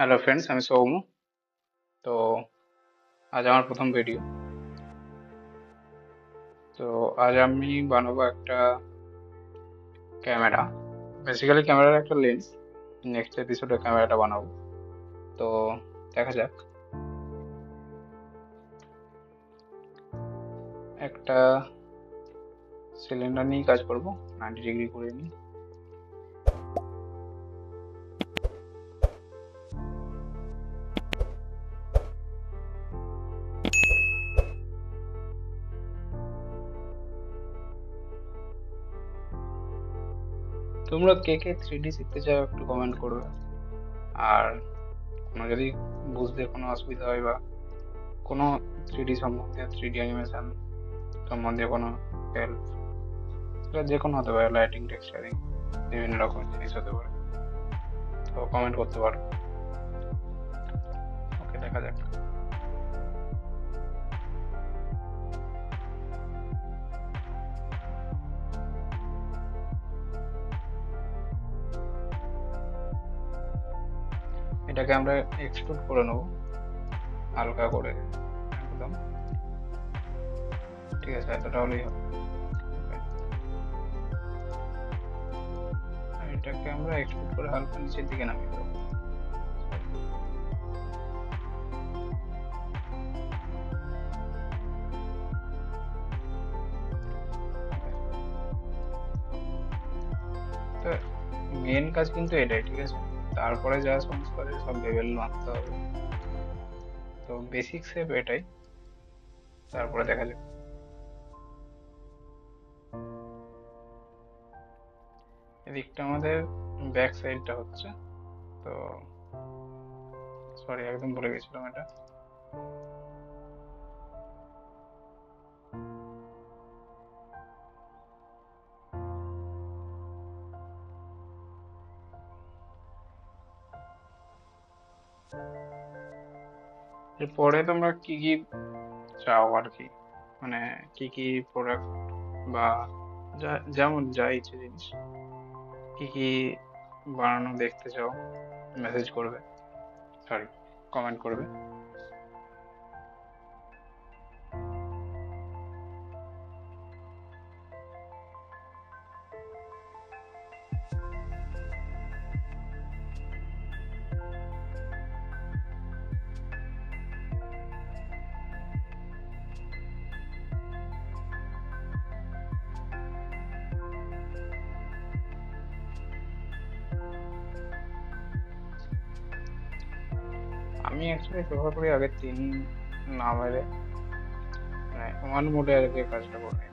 Hello friends, আমি সৌম্য। তো আজ আমার প্রথম ভিডিও। তো আজ আমি বানাবো একটা ক্যামেরা, বেসিক্যালি ক্যামেরার একটা লেন্স। নেক্সট এপিসোডে ক্যামেরাটা বানাবো। তো দেখা যাক। একটা সিলিন্ডার নিয়ে কাজ করব, 90 ডিগ্রি করে নিই। তোমরা কে কে 3D শিখতে চাও একটু কমেন্ট করবে। আর কোনো যদি বুঝতে কোনো অসুবিধা হয় বা কোনো 3D সম্বন্ধে, 3D অ্যানিমেশন সম্বন্ধে কোনো হেল্প, সেটা যে কোনো হতে পারে, লাইটিং, টেক্সচারিং, বিভিন্ন রকমের জিনিস হতে পারে, তো কমেন্ট করতে পারো। ওকে, দেখা যাক। এটাকে আমরা এক্সট্রুড করে নেবো হালকা করে, একদম। ঠিক আছে, এতটা হলেই হবে। Okay. আর এটাকে আমরা এক্সট্রুড করে হালকা নিচের দিকে নামিয়ে দেবো। তো মেন কাজ কিন্তু এটাই, ঠিক আছে। তারপরে যা সমস্ত আছে সব লেভেল মানতে হবে। তো বেসিক শেপ এটাই, তারপরে দেখা যাবে। এদিকটা আমাদের ব্যাক সাইডটা হচ্ছে। তো সরি, একদম ভুলে গেছিলাম এটা। এরপরে তোমরা কি কি চাও আর কি, মানে কি কি প্রোডাক্ট বা যেমন যা ইচ্ছে জিনিস, কি কি বানানো দেখতে চাও, মেসেজ করবে, সরি, কমেন্ট করবে। আমি অ্যাকচুয়ালি প্রেফার করি আগে 3 না মেরে, মানে ওয়ান মোডে আর কি কাজটা করে নিতে।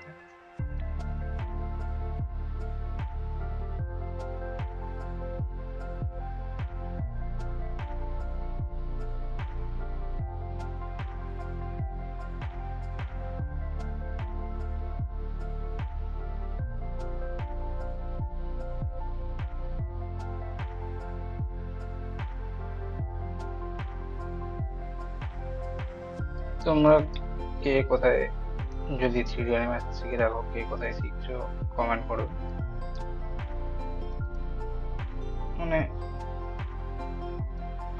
তোমরা কে কোথায়, যদি 3D অ্যানিমেশন শিখে রাখো, কে কোথায় শিখছো কমেন্ট করো। মানে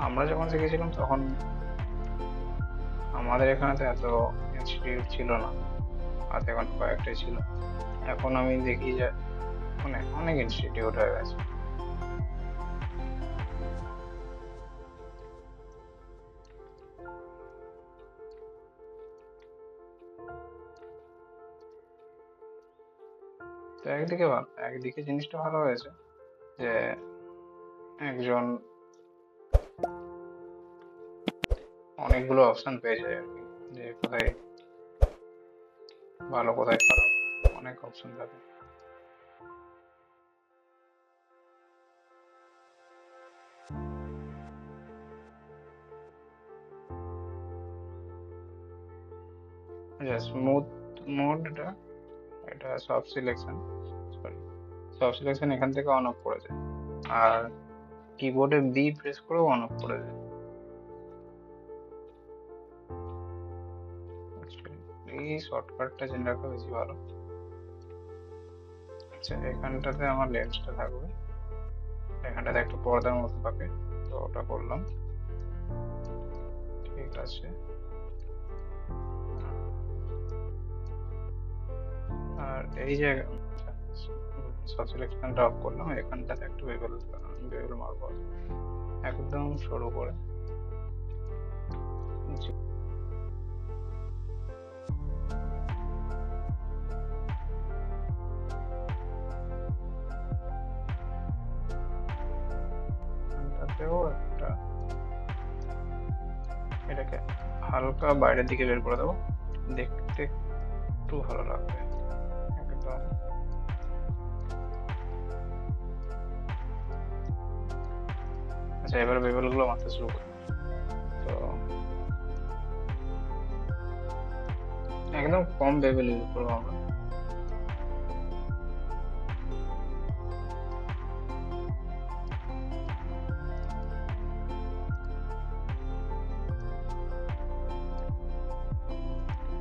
আমরা যখন শিখেছিলাম তখন আমাদের এখানে তো এত ইনস্টিটিউট ছিল না, আর এখন কয়েকটাই ছিল। এখন আমি দেখি যে মানে অনেক ইনস্টিটিউট হয়ে গেছে। তো একদিকে ভালো, একদিকে জিনিসটা ভালো হয়েছে যে একজন অনেকগুলো অপশন পেয়ে যায় আর কি, যে কোথায় ভালো কোথায় খারাপ, অনেক অপশন থাকে। স্মুথ মোড, এটা এটা সব সিলেকশন, সরি, সব সিলেকশন এখান থেকে অন অফ করে যায়। আর কিবোর্ডে বি প্রেস করেও অন অফ করে যায়। এই শর্টকাটটা জেনে রাখা বেশি ভালো। আচ্ছা, এখানটাতে আমার লেন্সটা থাকবে, এখানটাতে একটা পর্দার মতো থাকে, তো ওটা করলাম। ঠিক আছে। আর এই জায়গা সব সিলেকশনটা অফ করলাম, এখানটাতে একটু বেবেল মারবো একদম সরু করে। এখানটাতেও একটা, এটাকে হালকা বাইরের দিকে বের করে দেবো, দেখতে একটু ভালো লাগবে একদম। আচ্ছা, এবার বেবেল গুলো মারতে শুরু করি। তো একদম কম বেবেল ইউজ করবো আমরা।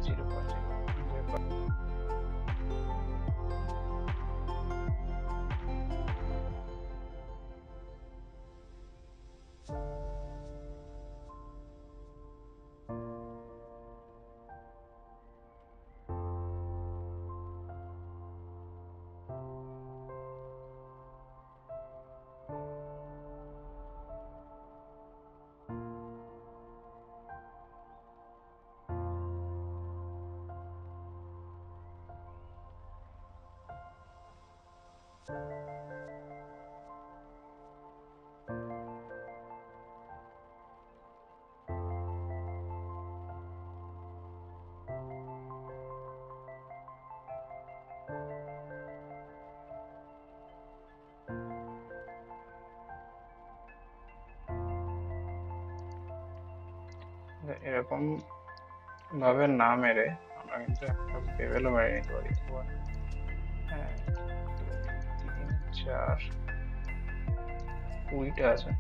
জিরো পয়েন্ট এরকম ভাবে না মেরে আমরা কিন্তু একটা বেবেলও মেরে নিতে পারি। হ্যাঁ, 2, 3, 4, 20টা আছে।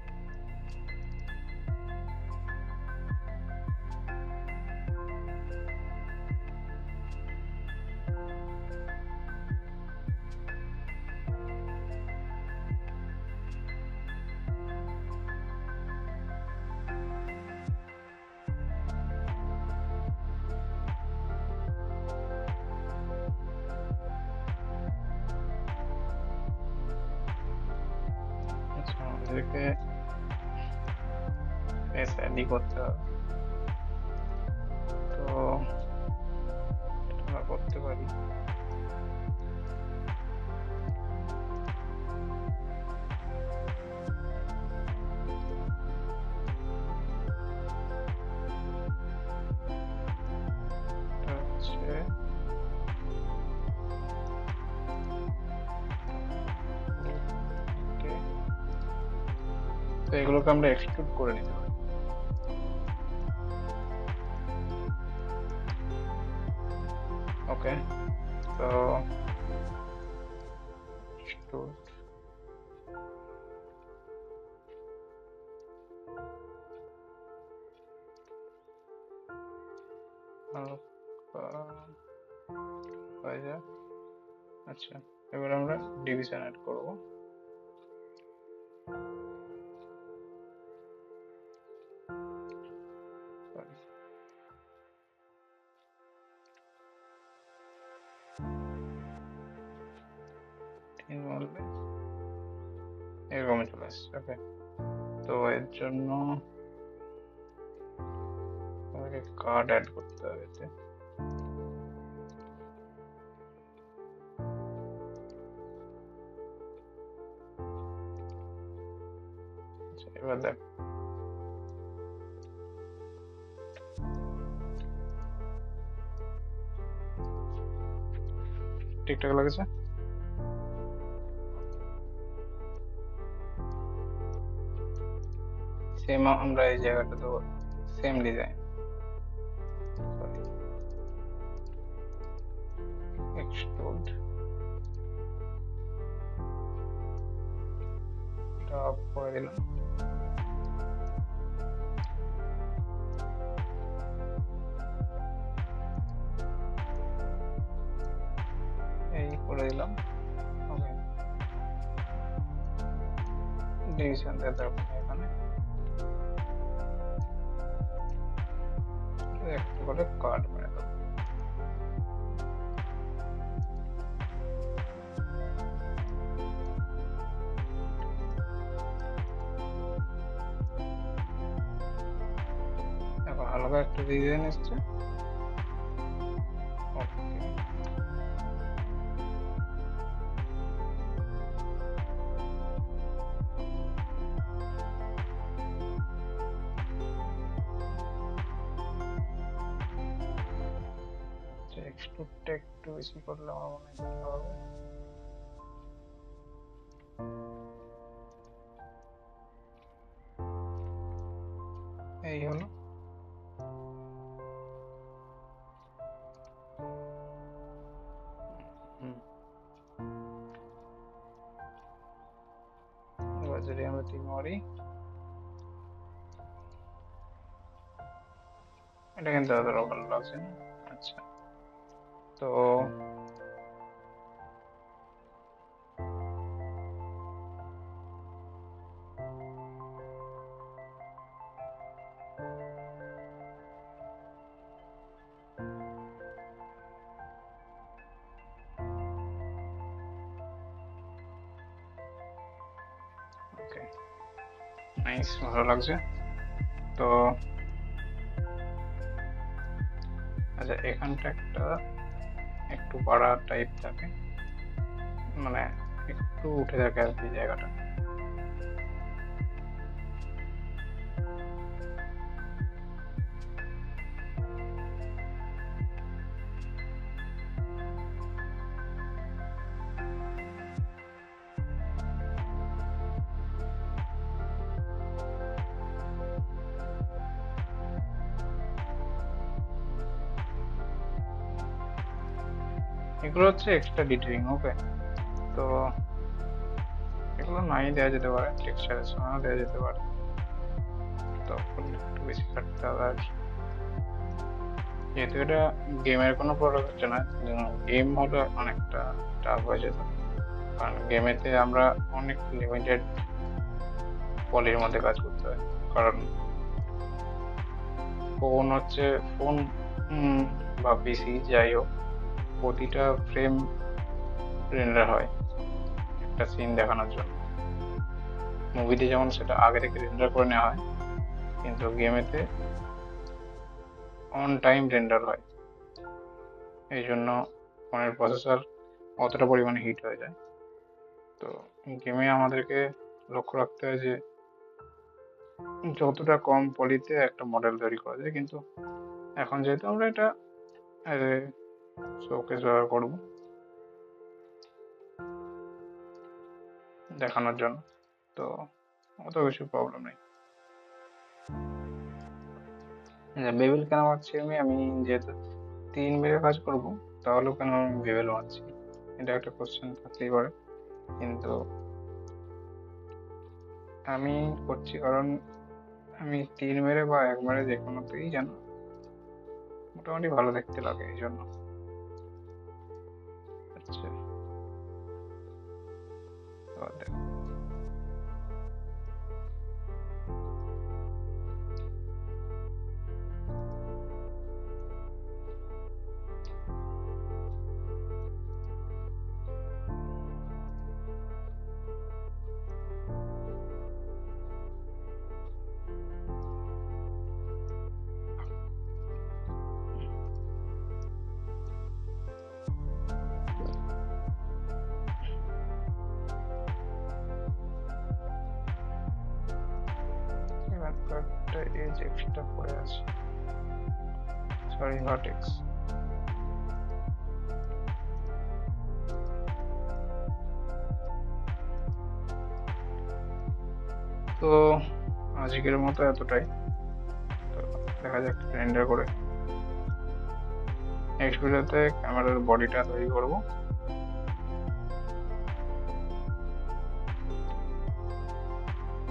আচ্ছা, আমাদেরকে বেশ অ্যাডই করতে হবে, তো আমরা করতে পারি। এটা হচ্ছে okay, তো এগুলোকে আমরা এক্সক্লুড করে নিতে পারি। ওকে, তো exclude, হালকা হয়ে যায়। আচ্ছা, এবার আমরা ডিভিশন অ্যাড করবো। Sorry, 3 বললে এরকমই চলে আসছে। ওকে, তো এর জন্য আমাকে কার্ড অ্যাড করতে হবে এতে। আচ্ছা, এবার দেখ, ঠিকঠাক লাগছে। সেম আমরা এই জায়গাটা তো সেম ডিজাইন, সরি, এক্সট্রুড, এটা অফ করে দিলাম। এই করে দিলাম। ওকে, ডিভিশন দেওয়ার দরকার নেই এখানে। একটা করে কাট মেরে দেবো। দেখো হালকা একটা ডিজাইন এসছে। ওকে, এক্সট্রুডটা একটু বেশি করলে আমার মনে হয় ভালো হবে। এই হলো। এবার যদি আমরা 3 মারি, এটা কিন্তু এতটাও ভালো লাগছে না। আচ্ছা, তো ওকে, নাইস, ভালো লাগছে। তো আচ্ছা, এখানটা একটা একটু বাড়া টাইপ থাকে, মানে একটু উঠে থাকে আর কি জায়গাটা। এগুলো হচ্ছে এক্সট্রা ডিটেলিং। ওকে, তো এগুলো নাই দেওয়া যেতে পারে, টেক্সচারের সময়ও দেওয়া যেতে পারে, তখন একটু বেশি কাটতে হবে আর কি। যেহেতু এটা গেমের কোনো প্রোডাক্ট হচ্ছে না, গেম হলে অনেকটা টাফ হয়ে যেত, কারণ গেমেতে আমরা অনেক লিমিটেড পলির মধ্যে কাজ করতে হয়। কারণ ফোন হচ্ছে ফোন বা পিসি যাই হোক, প্রতিটা ফ্রেম রেন্ডার হয় একটা সিন দেখানোর জন্য। মুভিতে যেমন সেটা আগে থেকে রেন্ডার করে নেওয়া হয়, কিন্তু গেমেতে অন টাইম রেন্ডার হয়। এই জন্য ফোনের প্রসেসর অতটা পরিমাণে হিট হয়ে যায়। তো গেমে আমাদেরকে লক্ষ্য রাখতে হয় যে যতটা কম পলিতে একটা মডেল তৈরি করা যায়। কিন্তু এখন যেহেতু আমরা এটা শোকেস ব্যবহার করবো দেখানোর জন্য, তো অত কিছু প্রবলেম নেই। বেবেল কেন মারছি আমি যেহেতু 3 মেরে কাজ করবো, তাহলেও কেন আমি বেবেল মারছি, এটা একটা কোশ্চেন থাকতেই পারে। কিন্তু আমি করছি কারণ আমি 3 মেরে বা 1 মেরে যে কোনোতেই যেন মোটামুটি ভালো দেখতে লাগে, এই জন্য। আচ্ছা, এবার দেখো। এবার কয়েকটা এজ এক্সট্রা পড়ে আছে, সরি ভার্টেক্স। তো আজকের মতো এতটাই। তো দেখা যাক রেন্ডার করে নেক্সট ভিডিওতে ক্যামেরার বডিটা তৈরি করব।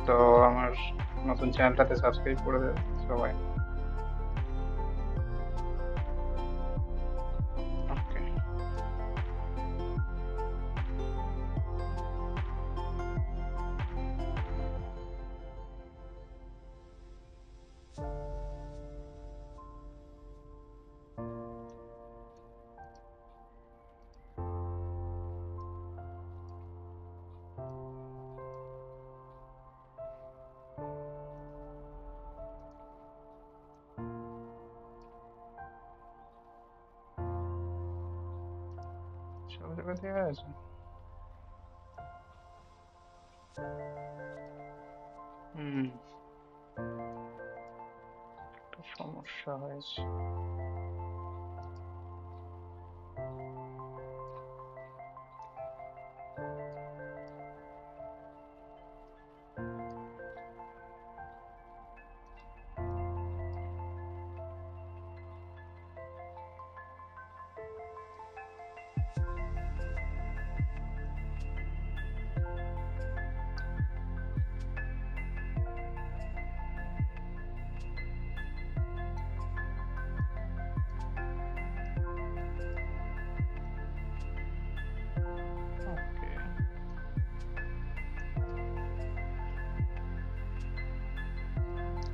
তো আমার নতুন চ্যানেলটাতে সাবস্ক্রাইব করে দেবে সবাই। চেপে দেওয়া আছে। একটু সমস্যা হয়েছে। ওকে,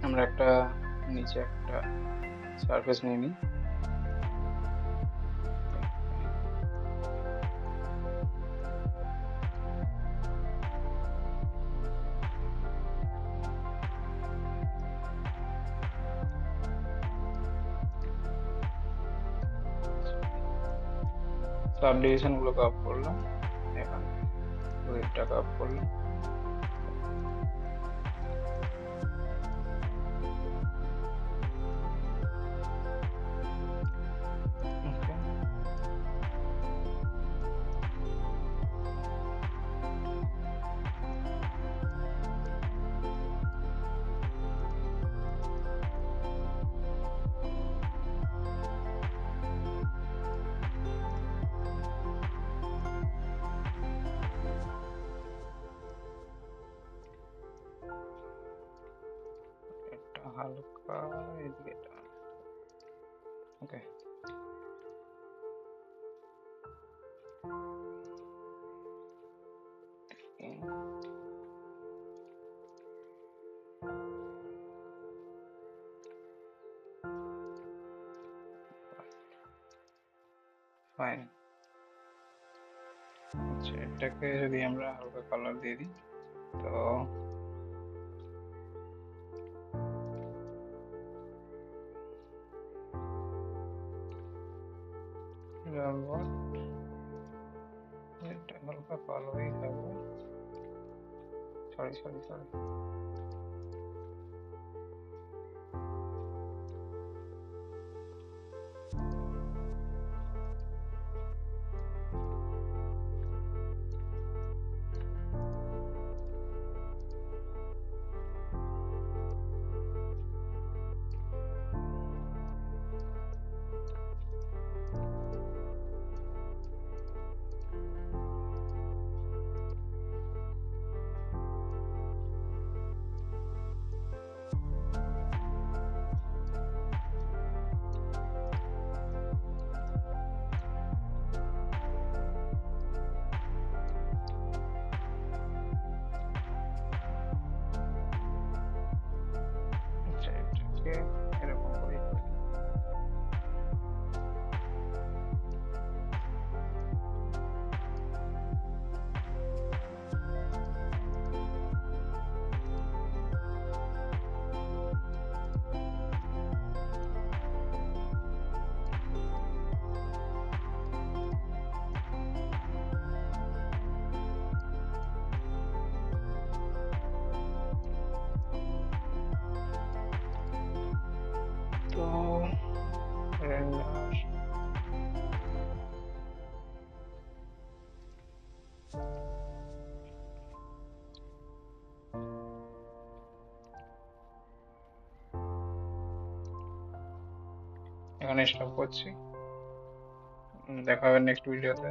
আমরা একটা নিচে একটা সারফেস নিয়ে নিই। সাব ডিভিশন গুলোকে অফ করলাম, এখানে উইডটাকে অফ করলাম। ওকে, এটা হালকা এদিকে টান। ওকে, ফাইন। আচ্ছা, এটাকে যদি আমরা হালকা কালার দিয়ে দিই, তো এটা হালকা কালোই থাকবে। সরি সরি সরি, আচ্ছা এটাকে এরকম করে করি। তো রেন্ডার, এখানে স্টপ করছি। দেখা হবে নেক্সট ভিডিওতে।